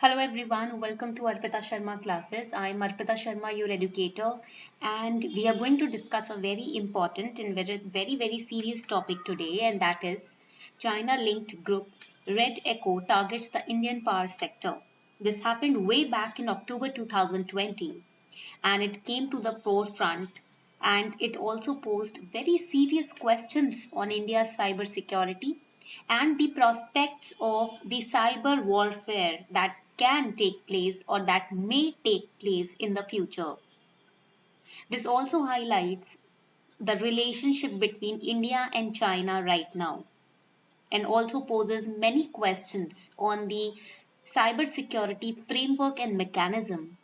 Hello everyone, welcome to Arpita Sharma classes. I am Arpita Sharma, your educator, and we are going to discuss a very important and very serious topic today, and that is China-linked group Red Echo targets the Indian power sector. This happened way back in October 2020, and it came to the forefront, and it also posed very serious questions on India's cyber security and the prospects of the cyber warfare that can take place or that may take place in the future. This also highlights the relationship between India and China right now and also poses many questions on the cybersecurity framework and mechanism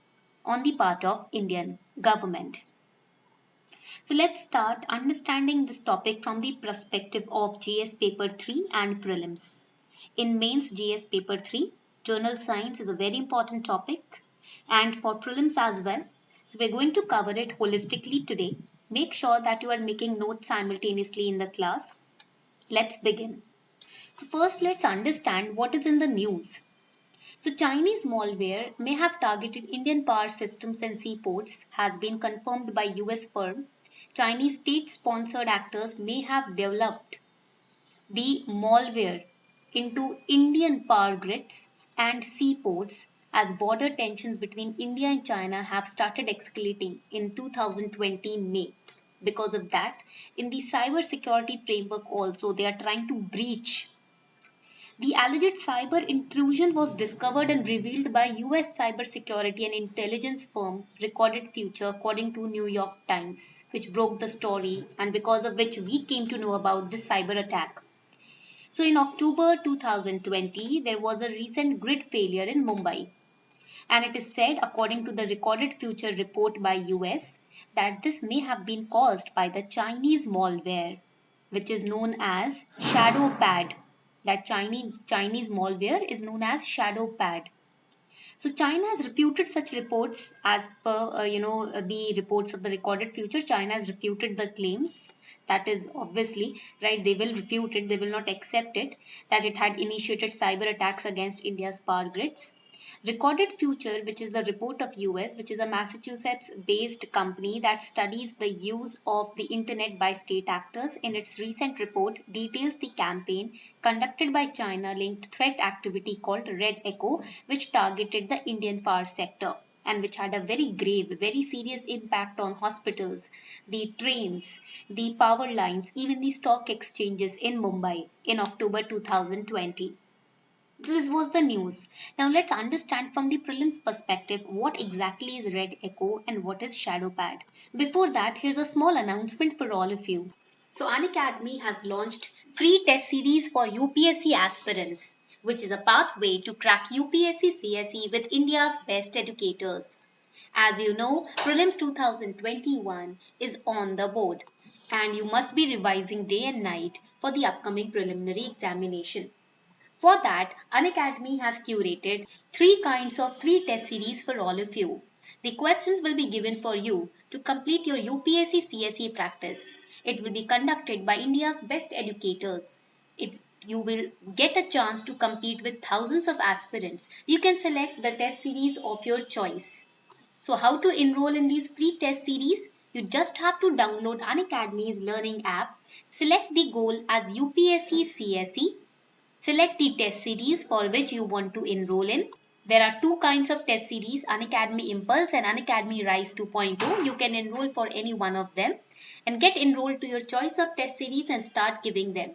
on the part of Indian government. So let's start understanding this topic from the perspective of GS paper 3 and prelims. In mains GS paper 3, journal science is a very important topic, and for prelims as well. So we're going to cover it holistically today. Make sure that you are making notes simultaneously in the class. Let's begin. So first let's understand what is in the news. So Chinese malware may have targeted Indian power systems and seaports has been confirmed by US firm. Chinese state-sponsored actors may have developed the malware into Indian power grids and seaports as border tensions between India and China have started escalating in 2020 May. Because of that, in the cyber security framework also, they are trying to breach. The alleged cyber intrusion was discovered and revealed by US cybersecurity and intelligence firm Recorded Future, according to New York Times, which broke the story and because of which we came to know about this cyber attack. So in October 2020, there was a recent grid failure in Mumbai. And it is said, according to the Recorded Future report by US, that this may have been caused by the Chinese malware, which is known as ShadowPad. That Chinese malware is known as ShadowPad. So China has refuted such reports as per the reports of the Recorded Future. China has refuted the claims. That is obviously right. They will refute it. They will not accept it that it had initiated cyber attacks against India's power grids. Recorded Future, which is the report of US, which is a Massachusetts-based company that studies the use of the internet by state actors, in its recent report details the campaign conducted by China-linked threat activity called Red Echo, which targeted the Indian power sector and which had a very grave, very serious impact on hospitals, the trains, the power lines, even the stock exchanges in Mumbai in October 2020. This was the news. Now let's understand from the prelims perspective what exactly is Red Echo and what is ShadowPad. Before that, here's a small announcement for all of you. So Unacademy has launched free test series for UPSC aspirants, which is a pathway to crack UPSC CSE with India's best educators. As you know, Prelims 2021 is on the board and you must be revising day and night for the upcoming preliminary examination. For that, Unacademy has curated three kinds of free test series for all of you. The questions will be given for you to complete your UPSC CSE practice. It will be conducted by India's best educators. You will get a chance to compete with thousands of aspirants. You can select the test series of your choice. So how to enroll in these free test series? You just have to download Unacademy's learning app, select the goal as UPSC CSE, select the test series for which you want to enroll in. There are two kinds of test series, Unacademy Impulse and Unacademy Rise 2.0. You can enroll for any one of them and get enrolled to your choice of test series and start giving them.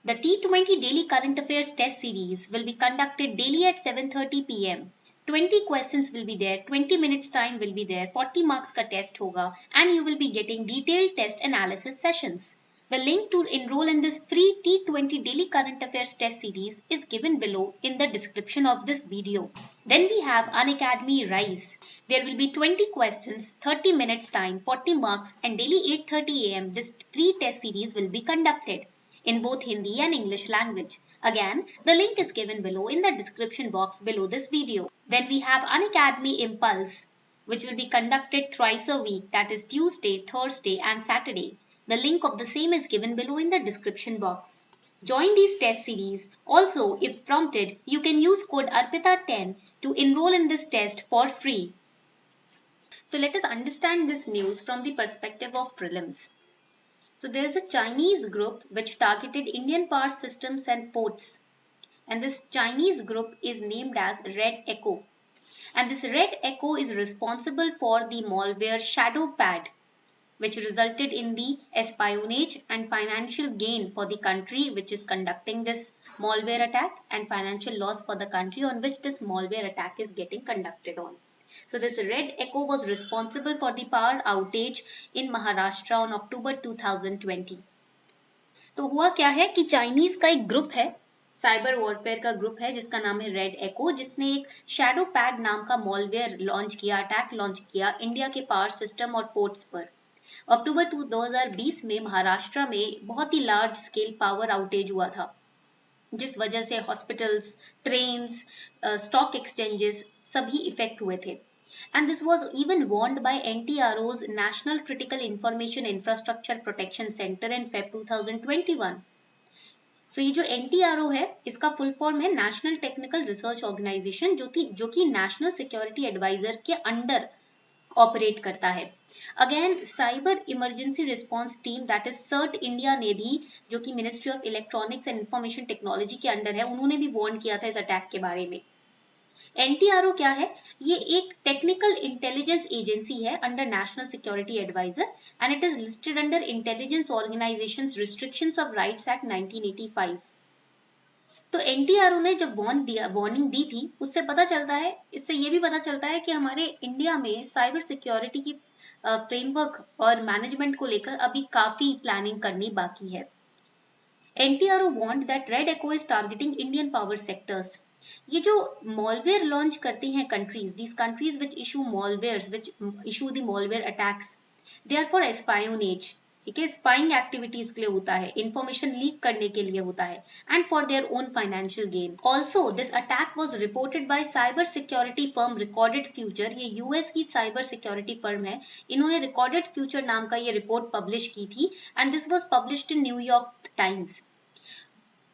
The T20 Daily Current Affairs test series will be conducted daily at 7:30 p.m. 20 questions will be there, 20 minutes time will be there, 40 marks ka test hoga and you will be getting detailed test analysis sessions. The link to enroll in this free T20 Daily Current Affairs test series is given below in the description of this video. Then we have Unacademy Rise. There will be 20 questions, 30 minutes time, 40 marks and daily 8:30 am this free test series will be conducted in both Hindi and English language. Again, the link is given below in the description box below this video. Then we have Unacademy Impulse, which will be conducted thrice a week, that is Tuesday, Thursday and Saturday. The link of the same is given below in the description box. Join these test series. Also, if prompted, you can use code ARPITA10 to enroll in this test for free. So let us understand this news from the perspective of prelims. So there is a Chinese group which targeted Indian power systems and ports. And this Chinese group is named as Red Echo. And this Red Echo is responsible for the malware ShadowPad, which resulted in the espionage and financial gain for the country which is conducting this malware attack, and financial loss for the country on which this malware attack is getting conducted on. So this Red Echo was responsible for the power outage in Maharashtra on October 2020. तो हुआ क्या है कि Chinese का एक group है, cyber warfare का group है जिसका नाम है रेड एको, जिसने एक शैडो पैड नाम का मॉलवेयर लॉन्च किया, अटैक लॉन्च किया इंडिया के पावर सिस्टम और पोर्ट्स पर। अक्टूबर 2020 में महाराष्ट्र में बहुत ही लार्ज स्केल पावर आउटेज हुआ था, जिस वजह से हॉस्पिटल्स, ट्रेन्स, स्टॉक एक्सचेंजेस सभी इफेक्ट हुए थे। And this was even warned by NTRO's National Critical Information Infrastructure Protection Center in Feb 2021. So ये जो NTRO है इसका फुल फॉर्म है नेशनल टेक्निकल रिसर्च ऑर्गेनाइजेशन, जो कि नेशनल सिक्योरिटी एडवाइजर के अंडर ऑपरेट करता है। Again cyber emergency response team that is CERT India ने भी, जो कि ministry of electronics and information technology के अंडर है, उन्होंने भी वार्न किया था इस अटैक के बारे में। एनटीआरओ क्या है? ये एक टेक्निकल इंटेलिजेंस एजेंसी है under national security adviser and it is listed under intelligence organisations restrictions of rights act 1985। तो एनटीआरओ ने जब वार्निंग दी थी, उससे पता चलता है, इससे ये भी पता चलता है कि हमारे इंडिया में साइबर सिक्योरिटी की फ्रेमवर्क और मैनेजमेंट को लेकर अभी काफी प्लानिंग करनी बाकी है। NTRO warned that Red Echo is targeting Indian power sectors. ये जो malware launch करती हैं countries, these countries which issue malwares, which issue the malware attacks, they are for espionage. ठीक है, स्पाइंग एक्टिविटीज के लिए होता है, इंफॉर्मेशन लीक करने के लिए होता है, and for their own financial gain. Also this attack was reported by cyber security firm recorded future. ये यूएस की साइबर सिक्योरिटी फर्म है, इन्होंने रिकॉर्डेड फ्यूचर नाम का ये रिपोर्ट पब्लिश की थी and this was published in New York times.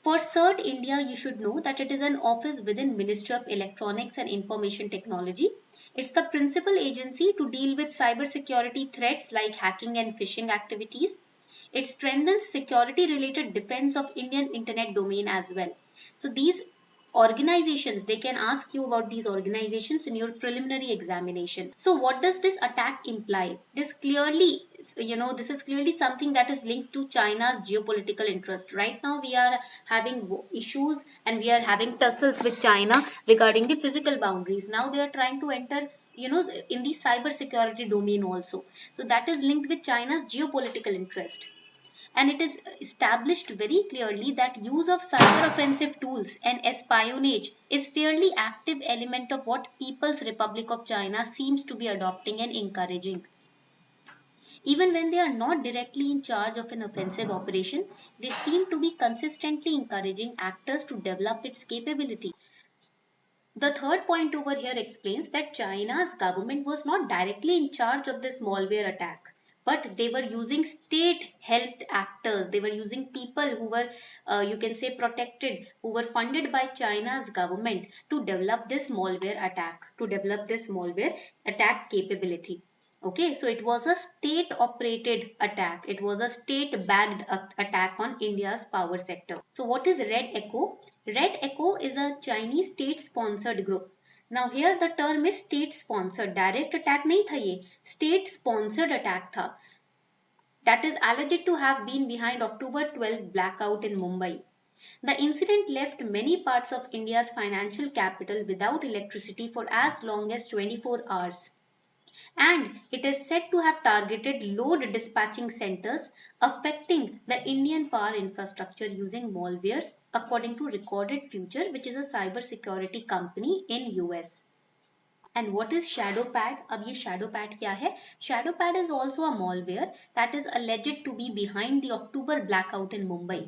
For CERT India, you should know that it is an office within Ministry of Electronics and Information Technology. It's the principal agency to deal with cybersecurity threats like hacking and phishing activities. It strengthens security-related defense of Indian internet domain as well. So these organizations, they can ask you about these organizations in your preliminary examination. So what does this attack imply? This clearly, this is clearly something that is linked to China's geopolitical interest. Right now we are having issues and we are having tussles with China regarding the physical boundaries. Now they are trying to enter in the cyber security domain also. So that is linked with China's geopolitical interest. And it is established very clearly that use of cyber offensive tools and espionage is fairly active element of what People's Republic of China seems to be adopting and encouraging. Even when they are not directly in charge of an offensive operation, they seem to be consistently encouraging actors to develop its capability. The third point over here explains that China's government was not directly in charge of this malware attack, but they were using state-helped actors. They were using people who were, you can say, protected, who were funded by China's government to develop this malware attack capability. Okay, so it was a state-operated attack. It was a state-backed attack on India's power sector. So what is Red Echo? Red Echo is a Chinese state-sponsored group. Now here the term is state-sponsored. Direct attack नहीं था ये, state-sponsored attack था. That is alleged to have been behind October 12 blackout in Mumbai. The incident left many parts of India's financial capital without electricity for as long as 24 hours. And it is said to have targeted load dispatching centers affecting the Indian power infrastructure using malwares, according to Recorded Future, which is a cyber security company in US. And what is ShadowPad? अब ये ShadowPad क्या है? ShadowPad is also a malware that is alleged to be behind the October blackout in Mumbai.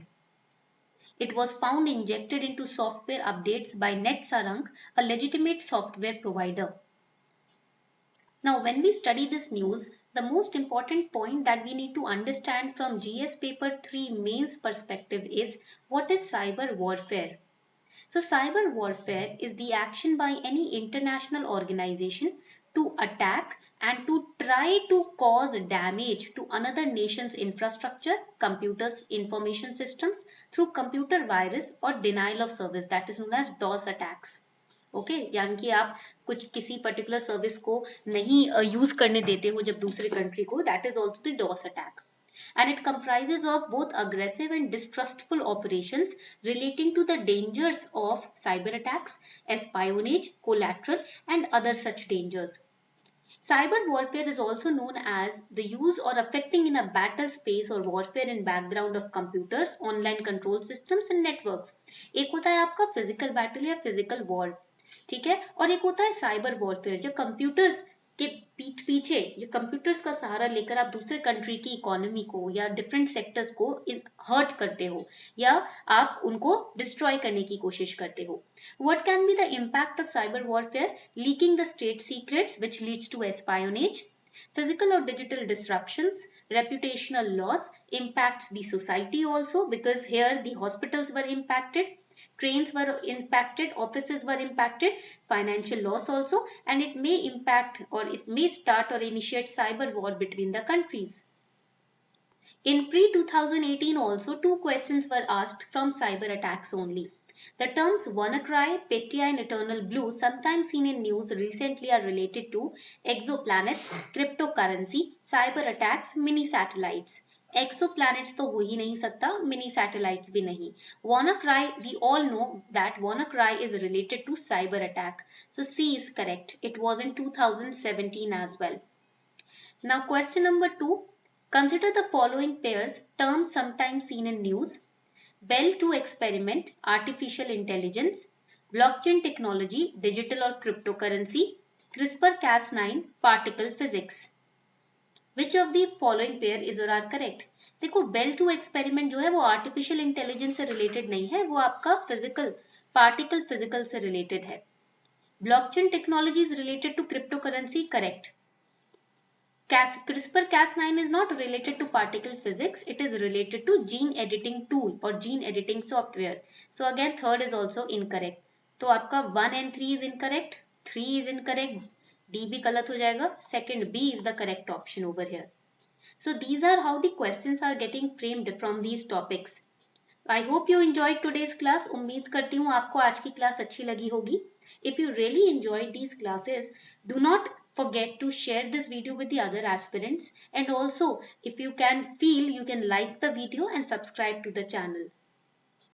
It was found injected into software updates by NetSarang, a legitimate software provider. Now, when we study this news, The most important point that we need to understand from GS paper 3 mains perspective is what is cyber warfare. So cyber warfare is the action by any international organization to attack and to try to cause damage to another nation's infrastructure, computers, information systems through computer virus or denial of service, that is known as DOS attacks. Okay यानी कि आप कुछ किसी particular service को नहीं use करने देते हो जब दूसरे कंट्री को, that is also the DoS attack. And it comprises of both aggressive and distrustful operations relating to the dangers of cyber attacks, espionage, collateral, and other such dangers. Cyber warfare is also known as the use or affecting in a battle space or warfare in background of computers, online control systems and networks. एक होता है आपका physical battle या physical war, ठीक है, और एक होता है साइबर वॉरफेयर जो कंप्यूटर्स के पीछे, जो कंप्यूटर्स का सहारा लेकर आप दूसरे कंट्री की इकोनॉमी को या डिफरेंट सेक्टर्स को हर्ट करते हो या आप उनको डिस्ट्रॉय करने की कोशिश करते हो. What can be the impact of cyber warfare? Leaking the state secrets which leads to espionage, physical or digital disruptions, reputational loss, impacts the society also because here the hospitals were impacted, trains were impacted, offices were impacted, financial loss also, and it may impact or it may start or initiate cyber war between the countries. In pre-2018 also, 2 questions were asked from cyber attacks only. The terms WannaCry, Petya and Eternal Blue, sometimes seen in news recently, are related to exoplanets, cryptocurrency, cyber attacks, mini satellites. Exoplanets तो हो ही नहीं सकता, mini satellites भी नहीं. WannaCry, we all know that WannaCry is related to cyber attack. So C is correct. It was in 2017 as well. Now question number 2. Consider the following pairs, terms sometimes seen in news. Bell 2 experiment, artificial intelligence, blockchain technology, digital or cryptocurrency, CRISPR-Cas9, particle physics. Which of the following pair is or are correct? देखो bell 2 experiment जो है वो artificial intelligence से related नहीं है, वो आपका physical particle physical से रिलेटेड है. Blockchain technology is related to cryptocurrency, correct. CRISPR-Cas9 is not related to particle physics, it is related to gene editing tool or gene editing software. So again third is also incorrect. तो आपका 1 and 3 is incorrect, 3 is incorrect, D भी गलत हो जाएगा, second B is the correct option over here. So these are how the questions are getting framed from these topics. I hope you enjoyed today's class. उम्मीद करती हूँ आपको आज की क्लास अच्छी लगी होगी. If you really enjoyed these classes, do not forget to share this video with the other aspirants, and also if you can feel, you can like the video and subscribe to the channel.